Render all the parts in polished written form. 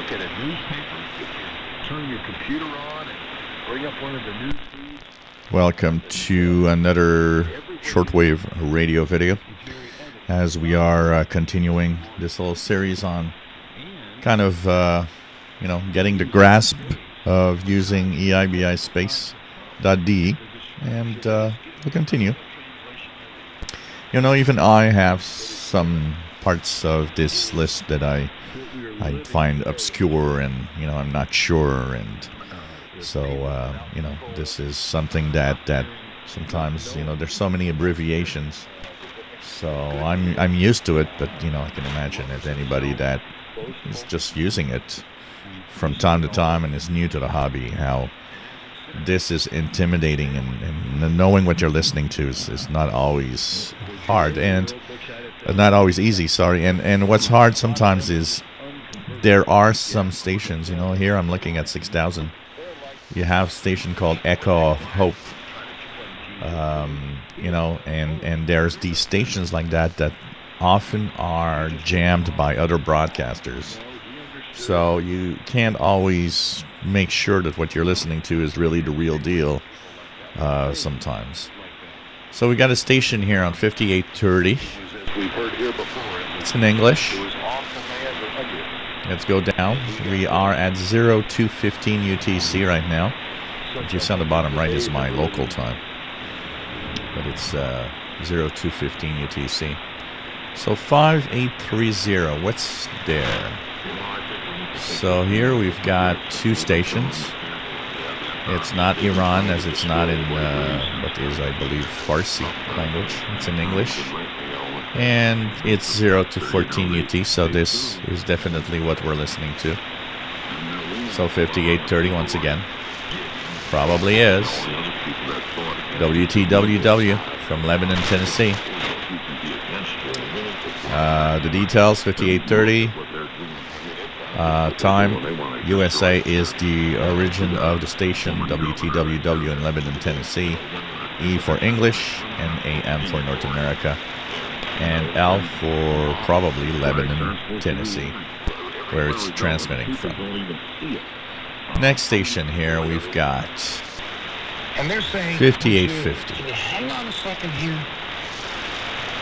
look at a newspaper, turn your computer on, and bring up one of the news feeds. Welcome to another shortwave radio video, as we are continuing this little series on kind of, getting the grasp of using Eibispace.de, and we'll continue. Even I have some parts of this list that I find obscure, and I'm not sure, and so this is something that sometimes there's so many abbreviations, so I'm used to it, but I can imagine that anybody that is just using it from time to time and is new to the hobby, how this is intimidating, and knowing what you're listening to is not always hard, and not always easy, and what's hard sometimes is there are some stations, here I'm looking at 6,000. You have a station called Echo of Hope, and there's these stations like that often are jammed by other broadcasters. So you can't always make sure that what you're listening to is really the real deal sometimes. So we got a station here on 5830. It's in English. Let's go down. We are at 0215 UTC right now. What you see on the bottom right is my local time, but it's 0215 UTC. So 5830, what's there? So here we've got two stations. It's not Iran, as it's not in what is, I believe, Farsi language. It's in English. And it's 0 to 14 UT, so this is definitely what we're listening to. So 5830 once again. Probably is. WTWW from Lebanon, Tennessee. The details, 5830. Time, USA is the origin of the station, WTWW in Lebanon, Tennessee. E for English, and AM for North America. And L for probably Lebanon, Tennessee, where it's transmitting from. Next station here, we've got 5850. Hang on a second here.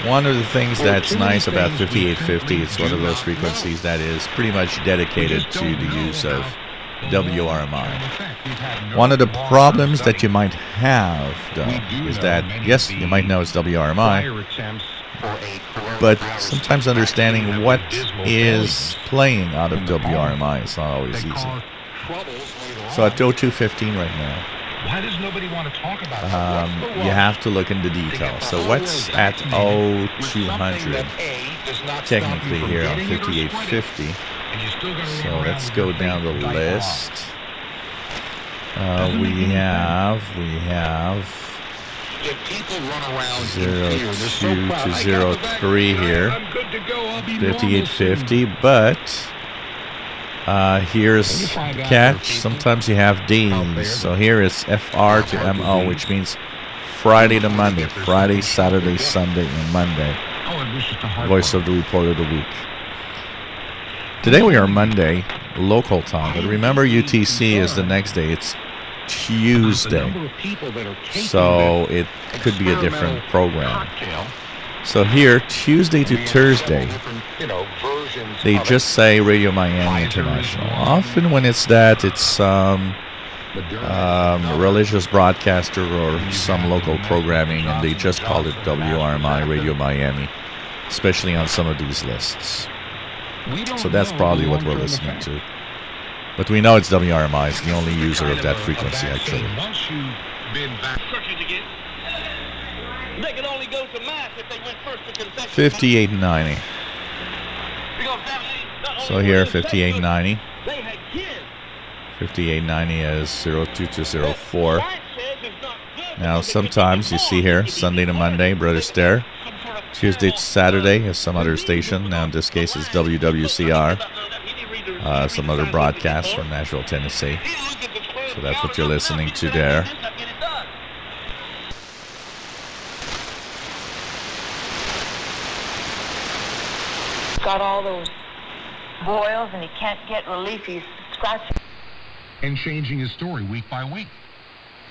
One of the things that's nice about 5850, it's one of those frequencies that is pretty much dedicated to the use of WRMI. One of the problems that you might have, though, is that, yes, you might know it's WRMI, but sometimes understanding what is playing out of WRMI is not always easy. So at 0215 right now, Why does nobody want to talk about you have to look into details. So what's at 0200 technically here on 5850? So let's go down the list. We have 02 to 03 here, 5850, but here's the catch. Sometimes you have D's. So here is FR to MO, which means Friday to Monday. Friday, Saturday, Sunday, and Monday. Voice of the Report of the Week. Today we are Monday, local time. But remember, UTC is the next day. It's Tuesday. So it could be a different program. So here, Tuesday to Thursday, they just say Radio Miami International. Often when it's that, it's some religious broadcaster or some local programming, and they just call it WRMI, Radio Miami, especially on some of these lists. So that's probably what we're listening to. But we know it's WRMI. It's the only user of that frequency, actually. They can only go to mass if they went first to confession. 5890. So here, 5890. 5890 is 02 to 04. Now, sometimes you see here, Sunday to Monday, Brother Stare. Tuesday to Saturday is some other station. Now, in this case, it's WWCR. Some other broadcasts from Nashville, Tennessee. So that's what you're listening to there. Got all those boils and he can't get relief. He's scratching. And changing his story week by week.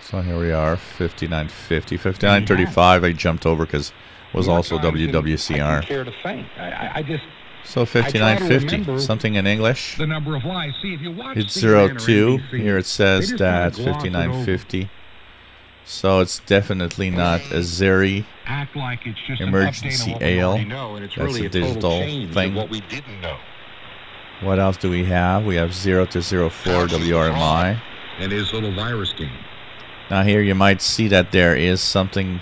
So here we are, 59.50. 59.35 I jumped over because it was also WWCR. Care to think. I just... So 59.50, something in English. The number of lies. See, if you watch It's CNN or 02. NBC, Here it says they just that kinda gloss it 59.50. So it's definitely not a Zeri act like it's just emergency an update on what we AL. already know, and it's That's really a total digital change thing. of what we didn't know. What else do we have? We have 0 to 04 WRMI. And his little virus game. Now here you might see that there is something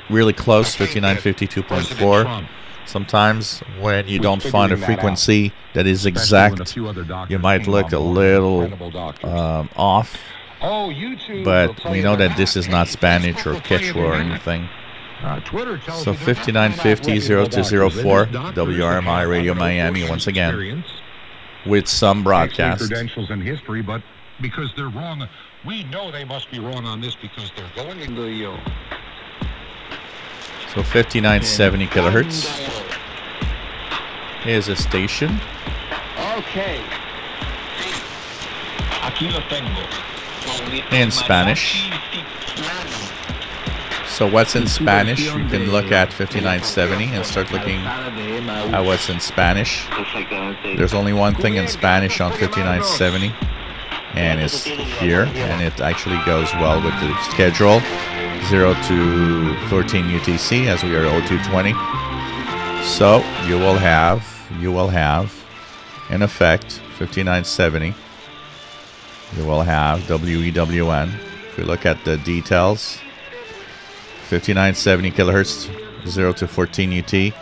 really close, 59.52.4. Sometimes when you don't find a frequency that is exact, you might look a little off. But we know that this is not Spanish or Quechua or anything. So 59.50, 0 to 04, WRMI Radio Miami once again, with some broadcast. Credentials and history, but because they're wrong, we know they must be wrong on this because they're going into the... So 59.70 kilohertz is a station. Okay. In Spanish. So what's in Spanish? You can look at 59.70 and start looking at what's in Spanish. There's only one thing in Spanish on 59.70, and it's here, and it actually goes well with the schedule. 0 to 13 UTC as we are 0220. So you will have in effect 59.70. You will have WEWN. If we look at the details, 59.70 kilohertz, 0 to 14 UT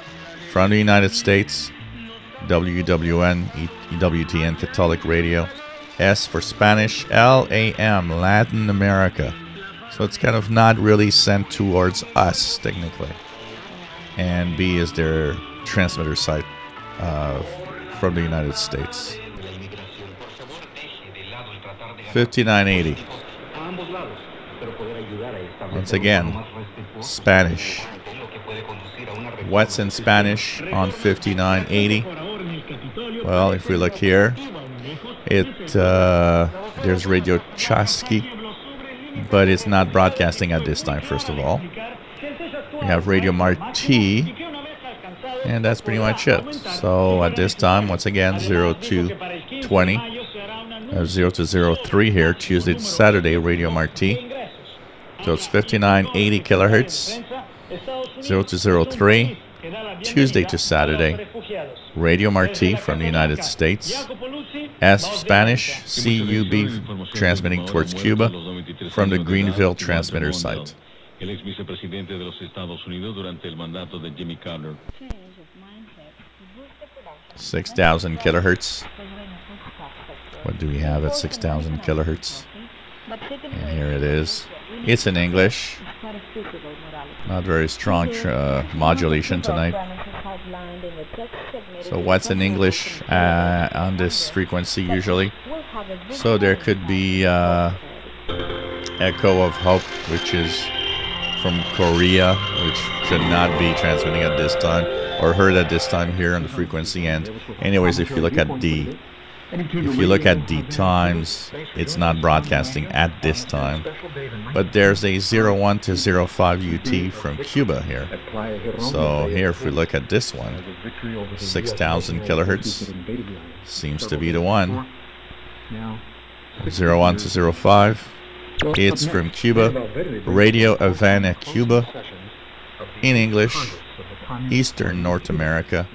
from the United States. WWN, EWTN Catholic Radio. S for Spanish, LAM Latin America. So it's kind of not really sent towards us technically. And B is their transmitter site from the United States. 59.80. Once again, Spanish. What's in Spanish on 59.80? Well, if we look here, there's Radio Chasqui, but it's not broadcasting at this time, first of all. We have Radio Marti, and that's pretty much it. So at this time, once again, 0 to 20, 0 to 03 here, Tuesday to Saturday, Radio Marti. So it's 59.80 kilohertz, 0 to 03, Tuesday to Saturday, Radio Marti from the United States. S Spanish, CUB transmitting towards Cuba from the Greenville transmitter site. 6,000 kilohertz. What do we have at 6,000 kilohertz? And here it is. It's in English. Not very strong modulation tonight. So what's in English on this frequency usually? So there could be Echo of Hope, which is from Korea, which should not be transmitting at this time or heard at this time here on the frequency. And anyways, if you look at the times, it's not broadcasting at this time. But there's a 01 to 05 UT from Cuba here. So here, if we look at this one, 6,000 kilohertz seems to be the one. 01 to 05. It's from Cuba. Radio Havana, Cuba. In English. Eastern North America.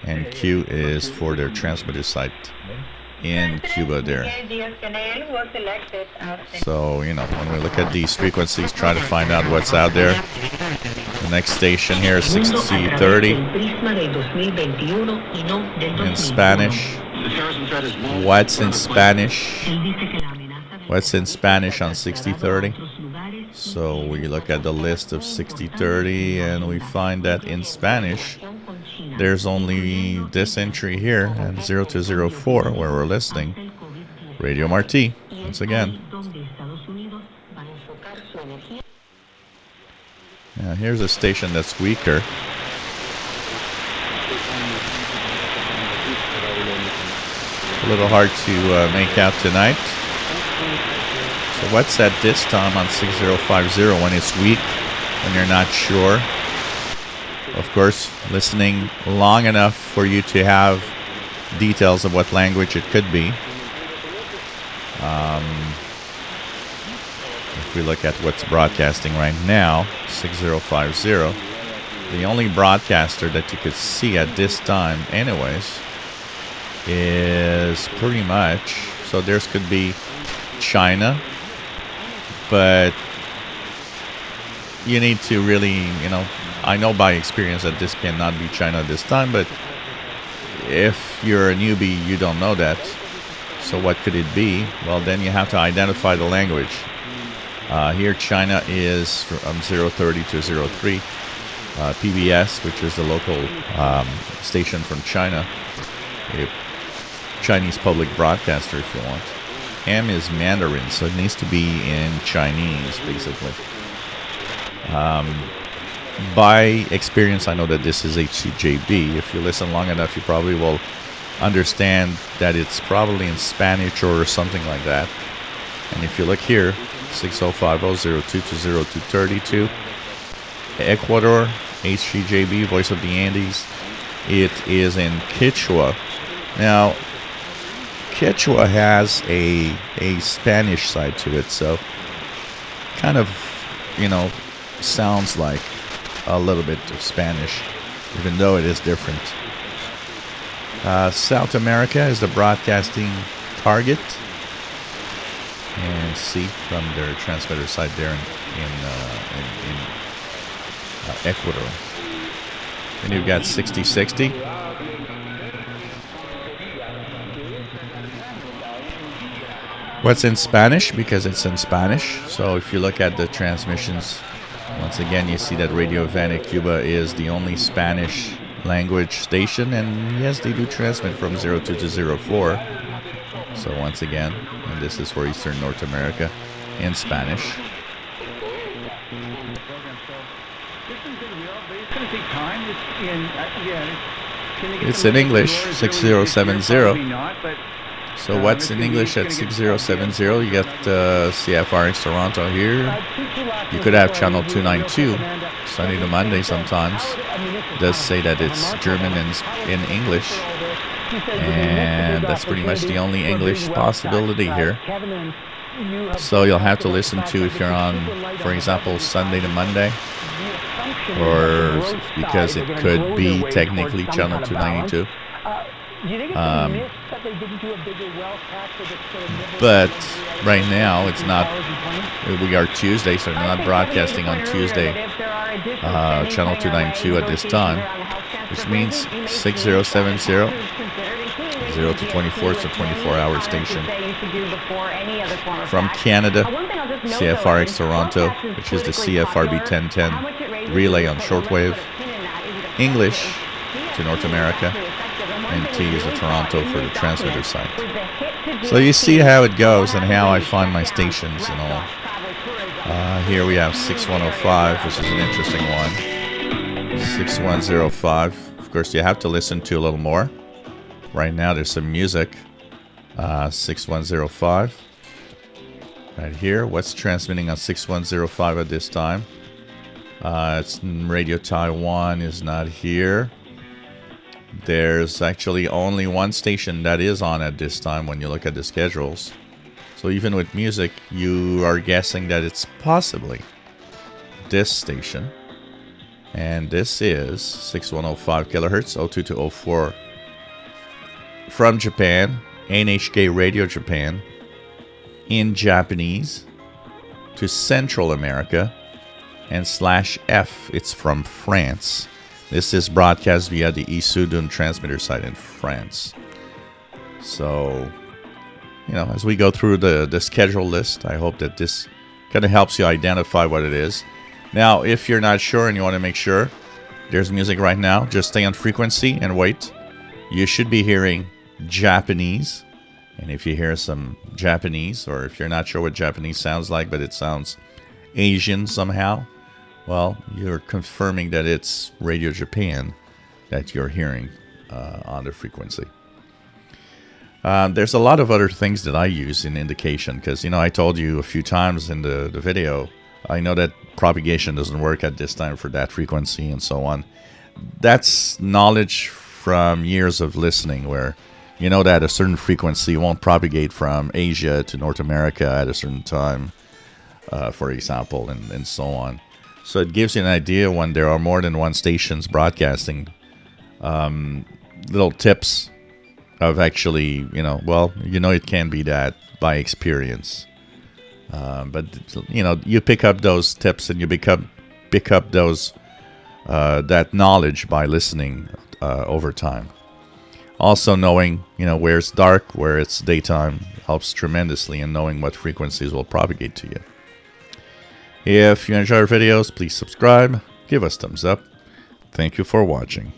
And Q is for their transmitter site in Cuba there. So, when we look at these frequencies, try to find out what's out there. The next station here is 6030 in Spanish. What's in Spanish? What's in Spanish on 6030? So we look at the list of 6030 and we find that in Spanish there's only this entry here and 0 to 04 where we're listening. Radio Marti, once again. Now here's a station that's weaker. a little hard to make out tonight. So what's at this time on 6050 when it's weak, when you're not sure? Of course, listening long enough for you to have details of what language it could be. If we look at what's broadcasting right now, 6050, the only broadcaster that you could see at this time anyways is pretty much, so there's could be China, but you need to really, I know by experience that this cannot be China this time, but if you're a newbie, you don't know that. So what could it be? Well, then you have to identify the language. Here, China is from 030 to 03. PBS, which is the local station from China, a Chinese public broadcaster, if you want. M is Mandarin, so it needs to be in Chinese, basically. By experience, I know that this is HCJB. If you listen long enough, you probably will understand that it's probably in Spanish or something like that. And if you look here, 6050 02 to 0232, Ecuador, HCJB, Voice of the Andes, it is in Quechua. Now, Quechua has a Spanish side to it, so kind of, sounds like a little bit of Spanish, even though it is different. South America is the broadcasting target, and see from their transmitter side there in Ecuador. And you've got 6060. What's in Spanish? Because it's in Spanish. So if you look at the transmissions, once again, you see that Radio Havana Cuba is the only Spanish language station. And yes, they do transmit from 02 to 04. So once again, and this is for Eastern North America in Spanish. It's in English, 6070. So what's in English at 6070? You got CFRX Toronto here. You could have channel 292, Sunday to Monday sometimes. It does say that it's German and in English. And that's pretty much the only English possibility here. So you'll have to listen to, if you're on, for example, Sunday to Monday, or because it could be technically channel 292. But right now it's not. We are Tuesday, so we're not broadcasting on Tuesday, channel 292 at this time, which means 6070, 0 to 24, it's a 24-hour station. From Canada, CFRX Toronto, which is the CFRB 1010 relay on shortwave. English to North America, and T is a Toronto for the transmitter side. So you see how it goes and how I find my stations and all. Here we have 6105, which is an interesting one. 6105. Of course, you have to listen to a little more. Right now, there's some music. 6105. Right here. What's transmitting on 6105 at this time? It's Radio Taiwan is not here. There's actually only one station that is on at this time when you look at the schedules. So even with music, you are guessing that it's possibly this station. And this is 6105 kilohertz, 02 to 04. From Japan, NHK Radio Japan, in Japanese, to Central America, and /F, it's from France. This is broadcast via the Issoudun transmitter site in France. So, as we go through the schedule list, I hope that this kind of helps you identify what it is. Now, if you're not sure and you want to make sure, there's music right now. Just stay on frequency and wait. You should be hearing Japanese. And if you hear some Japanese, or if you're not sure what Japanese sounds like, but it sounds Asian somehow, well, you're confirming that it's Radio Japan that you're hearing on the frequency. There's a lot of other things that I use in indication because, you know, I told you a few times in the video, I know that propagation doesn't work at this time for that frequency and so on. That's knowledge from years of listening where you know that a certain frequency won't propagate from Asia to North America at a certain time, for example, and so on. So it gives you an idea when there are more than one stations broadcasting, little tips of actually, you know, well, you know, it can be that by experience. But, you know, you pick up those tips and you pick up those that knowledge by listening over time. Also knowing, you know, where it's dark, where it's daytime helps tremendously in knowing what frequencies will propagate to you. If you enjoy our videos, please subscribe, give us thumbs up. Thank you for watching.